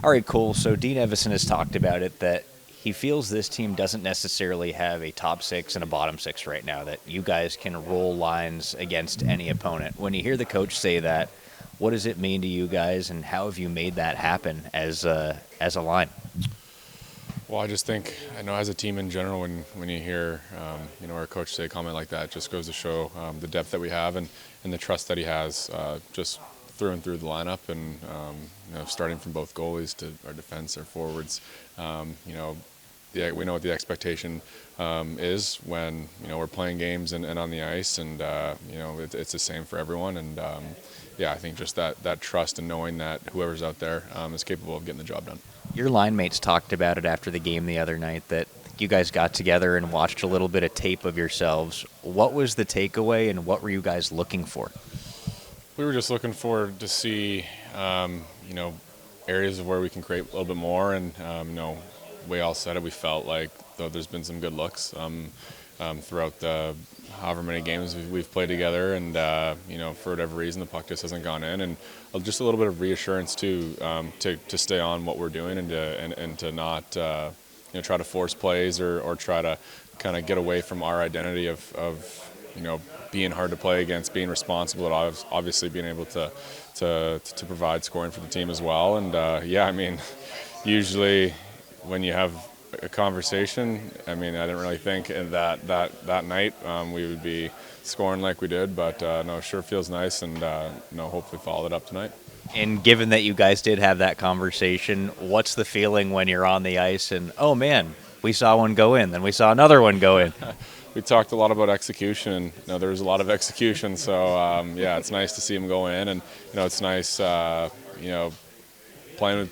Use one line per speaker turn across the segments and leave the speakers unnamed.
All right, cool. So Dean Evason has talked about it that he feels this team doesn't necessarily have a top six and a bottom six right now, that you guys can roll lines against any opponent. When you hear the coach say that, what does it mean to you guys, and how have you made that happen as a line?
Well, I just think, I know as a team in general, when you hear, our coach say a comment like that, it just goes to show the depth that we have and the trust that he has just through and through the lineup, and starting from both goalies to our defense, our forwards. We know what the expectation is when we're playing games and on the ice, and it's the same for everyone. And I think just that trust and knowing that whoever's out there is capable of getting the job done.
Your line mates talked about it after the game the other night, that you guys got together and watched a little bit of tape of yourselves. What was the takeaway, and what were you guys looking for?
We were just looking forward to see, areas of where we can create a little bit more. And, we all said it. We felt like, though, there's been some good looks throughout the however many games we've played together. And, for whatever reason, the puck just hasn't gone in. And just a little bit of reassurance, too, to stay on what we're doing and to not, try to force plays or try to kind of get away from our identity of being hard to play against, being responsible, and obviously being able to provide scoring for the team as well. And usually when you have a conversation, I didn't really think that night we would be scoring like we did, but no, it sure feels nice, and hopefully follow it up tonight.
And given that you guys did have that conversation, what's the feeling when you're on the ice and, oh man, we saw one go in, then we saw another one go in?
We talked a lot about execution. There was a lot of execution, so it's nice to see him go in, and it's nice, playing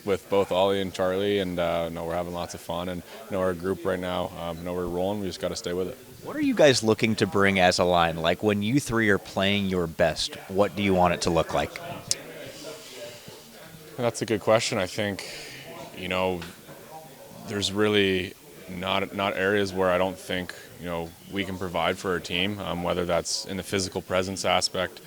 with both Ollie and Charlie, and we're having lots of fun, and our group right now, we're rolling. We just got to stay with it.
What are you guys looking to bring as a line? Like, when you three are playing your best, what do you want it to look like?
That's a good question. I think, there's really not areas where I don't think we can provide for our team, whether that's in the physical presence aspect,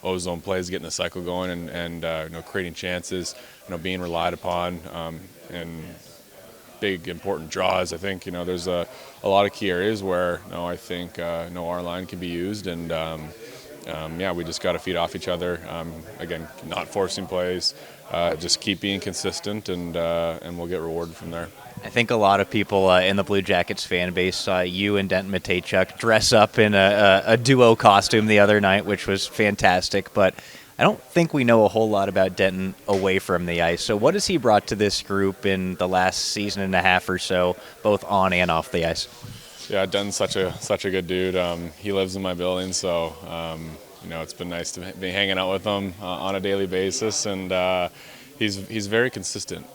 ozone plays, getting the cycle going, and creating chances, being relied upon, and big important draws. I think there's a lot of key areas where I think our line can be used, and we just got to feed off each other. Again, not forcing plays, just keep being consistent, and we'll get rewarded from there.
I think a lot of people in the Blue Jackets fan base saw you and Denton Mateychuk dress up in a duo costume the other night, which was fantastic. But I don't think we know a whole lot about Denton away from the ice. So what has he brought to this group in the last season and a half or so, both on and off the ice?
Yeah, Denton's such a good dude. He lives in my building, so it's been nice to be hanging out with him on a daily basis, and he's very consistent,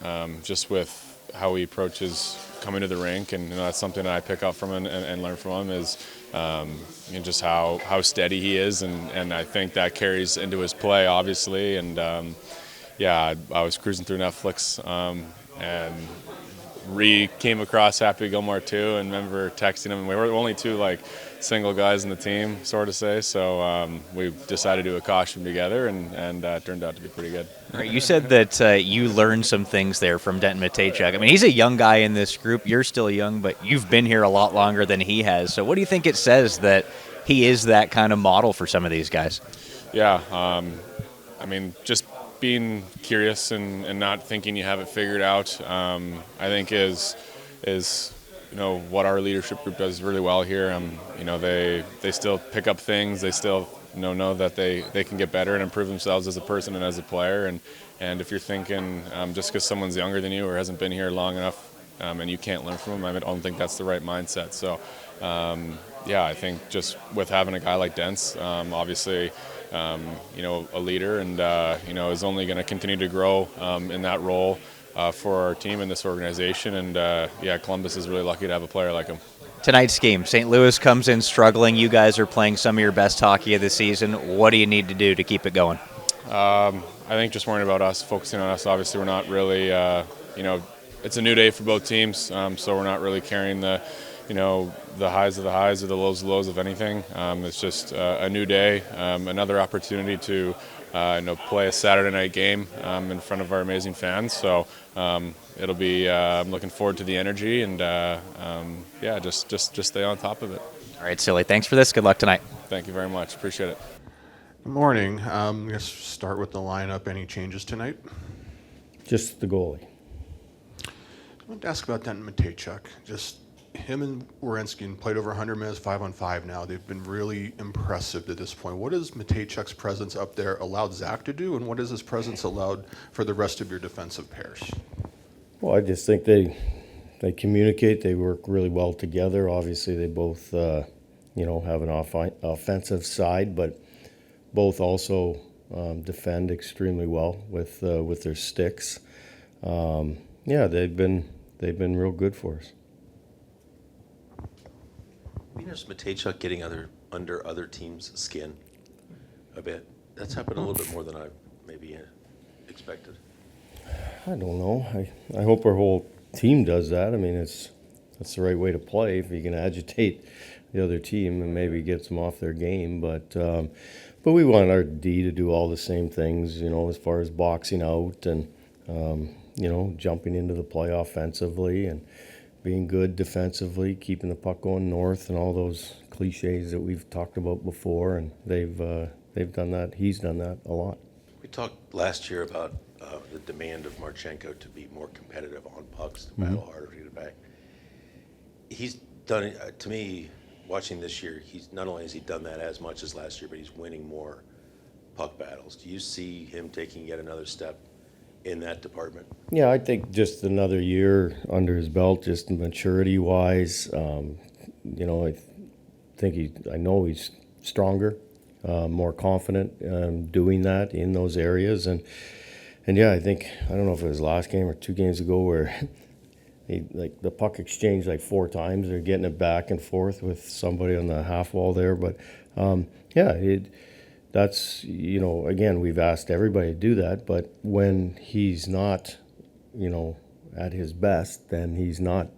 just with how he approaches coming to the rink, and that's something that I pick up from him and learn from him is just how steady he is, and I think that carries into his play, obviously. And I was cruising through Netflix and came across Happy Gilmore too, and remember texting him. We were only two single guys in the team, sort of say, so we decided to do a costume together, and it turned out to be pretty good.
Right, you said that you learned some things there from Denton Mateychuk. He's a young guy in this group. You're still young, but you've been here a lot longer than he has. So what do you think it says that he is that kind of model for some of these guys?
Yeah, just being curious and not thinking you have it figured out, I think is what our leadership group does really well here. They still pick up things. They still know that they can get better and improve themselves as a person and as a player. And if you're thinking just because someone's younger than you or hasn't been here long enough and you can't learn from them, I don't think that's the right mindset. So, I think just with having a guy like Dents, obviously, a leader, and is only going to continue to grow in that role for our team and this organization. And Columbus is really lucky to have a player like him.
Tonight's game, St. Louis comes in struggling. You guys are playing some of your best hockey of the season. What do you need to do to keep it going?
I think just worrying about us, focusing on us. Obviously, we're not really, it's a new day for both teams, so we're not really carrying the the highs of the highs or the lows of the lows of anything. It's just a new day, another opportunity to play a Saturday night game in front of our amazing fans. So it'll be. I'm looking forward to the energy and just stay on top of it.
All right, Silly. Thanks for this. Good luck tonight.
Thank you very much. Appreciate it.
Good morning. Let's start with the lineup. Any changes tonight?
Just the goalie.
I wanted to ask about Denton Mateychuk. Just him and Werenski played over 100 minutes, 5-on-5 now. They've been really impressive to this point. What has Mateychuk's presence up there allowed Zach to do, and what has his presence allowed for the rest of your defensive pairs?
Well, I just think they communicate. They work really well together. Obviously, they both have an offensive side, but both also defend extremely well with their sticks. They've been real good for us.
Is Matechuk getting under other teams' skin a bit? That's happened a little bit more than I maybe expected.
I don't know. I hope our whole team does that. I mean, that's the right way to play. If you can agitate the other team and maybe get them off their game, but we want our D to do all the same things, as far as boxing out and jumping into the play offensively and being good defensively, keeping the puck going north, and all those cliches that we've talked about before. And they've done that. He's done that a lot.
We talked last year about the demand of Marchenko to be more competitive on pucks, to battle harder to get back. He's done it, to me, watching this year, he's not only has he done that as much as last year, but he's winning more puck battles. Do you see him taking yet another step in that department?
Yeah, I think just another year under his belt, just maturity-wise. I know he's stronger, more confident doing that in those areas. And yeah, I don't know if it was last game or 2 games ago where the puck exchanged 4 times. They're getting it back and forth with somebody on the half wall there. But that's, again, we've asked everybody to do that. But when he's not, at his best, then he's not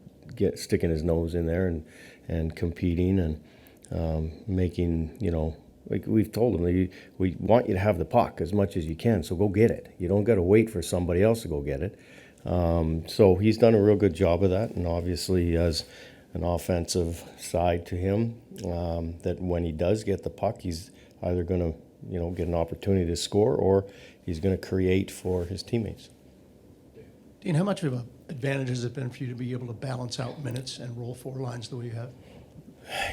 sticking his nose in there and competing and making, like we've told him, we want you to have the puck as much as you can, so go get it. You don't got to wait for somebody else to go get it. So he's done a real good job of that, and obviously he has an offensive side to him that when he does get the puck, he's either going to get an opportunity to score or he's going to create for his teammates.
Dean, how much of an advantage has it been for you to be able to balance out minutes and roll 4 lines the way you have?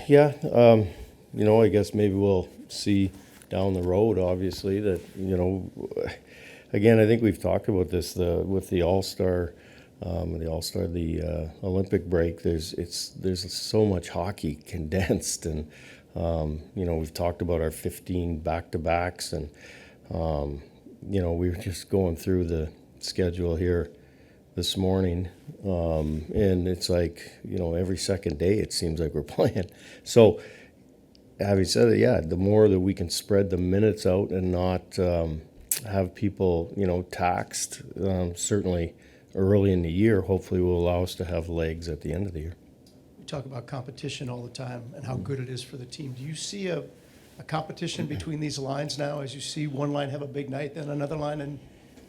Yeah, I guess maybe we'll see down the road, obviously, that, again, I think we've talked about this with the All-Star, the Olympic break. There's so much hockey condensed, and we've talked about our 15 back-to-backs, and we were just going through the schedule here this morning, and it's every second day it seems like we're playing. So, having said it, yeah, the more that we can spread the minutes out and not have people, taxed, certainly early in the year, hopefully will allow us to have legs at the end of the year.
We talk about competition all the time and how good it is for the team. Do you see a competition between these lines now as you see one line have a big night, then another line, and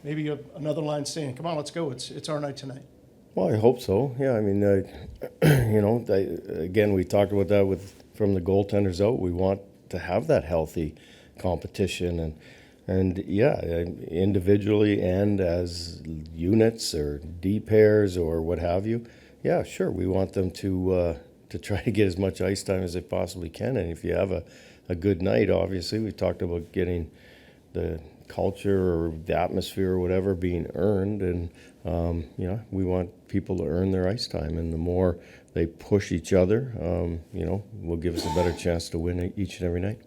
maybe another line saying, come on, let's go, it's our night tonight?
Well, I hope so. Yeah, I mean, again, we talked about that from the goaltenders out. We want to have that healthy competition, and yeah, individually and as units or D pairs or what have you. Yeah, sure, we want them to try to get as much ice time as they possibly can. And if you have a good night, obviously, we talked about getting the culture or the atmosphere or whatever being earned, and we want people to earn their ice time, and the more they push each other, will give us a better chance to win each and every night.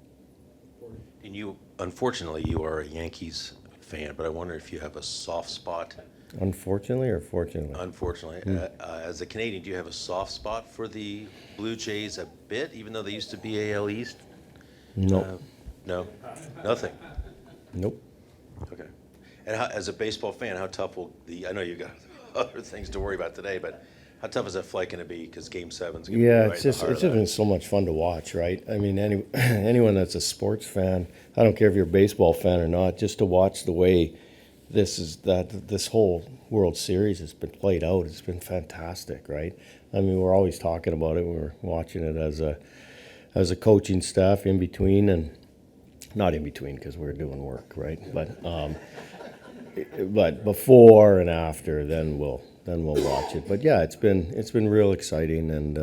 And unfortunately, you are a Yankees fan, but I wonder if you have a soft spot.
Unfortunately or fortunately?
Unfortunately. As a Canadian, do you have a soft spot for the Blue Jays a bit, even though they used to be AL East?
No.
No? Nothing?
Nope.
Okay. And as a baseball fan, how tough I know you've got other things to worry about today, but How tough is that flight going to be? Because Game 7's going to be
Yeah,
right
it's
in the
just
heart
it's
of
just
that.
been so much fun to watch, right? I mean, anyone that's a sports fan, I don't care if you're a baseball fan or not, just to watch the way this whole World Series has been played out, it's been fantastic, right? I mean, we're always talking about it. We're watching it as a coaching staff in between, and not in between because we're doing work, right? But before and after, then we'll watch it. But yeah, it's been real exciting, and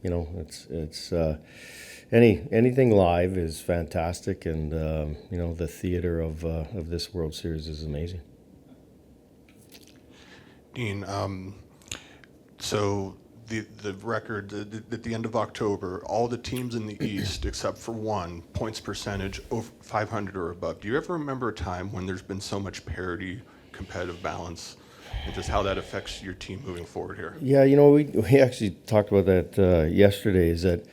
you know, it's anything live is fantastic, and you know, the theater of this World Series is amazing.
Dean, so the record at the end of October, all the teams in the East except for one, points percentage over 500 or above. Do you ever remember a time when there's been so much parity, competitive balance, and just how that affects your team moving forward here?
Yeah, you know, we actually talked about that yesterday. Is that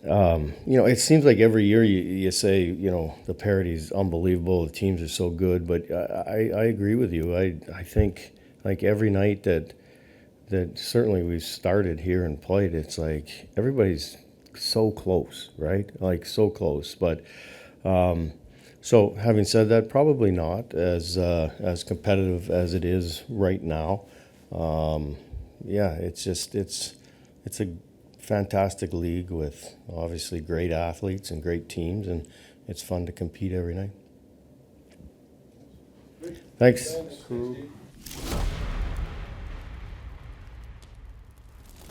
you know, it seems like every year you say, you know, the parity is unbelievable, the teams are so good, but I agree with you. I think like every night that certainly we've started here and played, it's like everybody's so close, right? Like so close. But so having said that, probably not as competitive as it is right now. Yeah, it's a fantastic league with obviously great athletes and great teams, and it's fun to compete every night. Thanks.
Cool.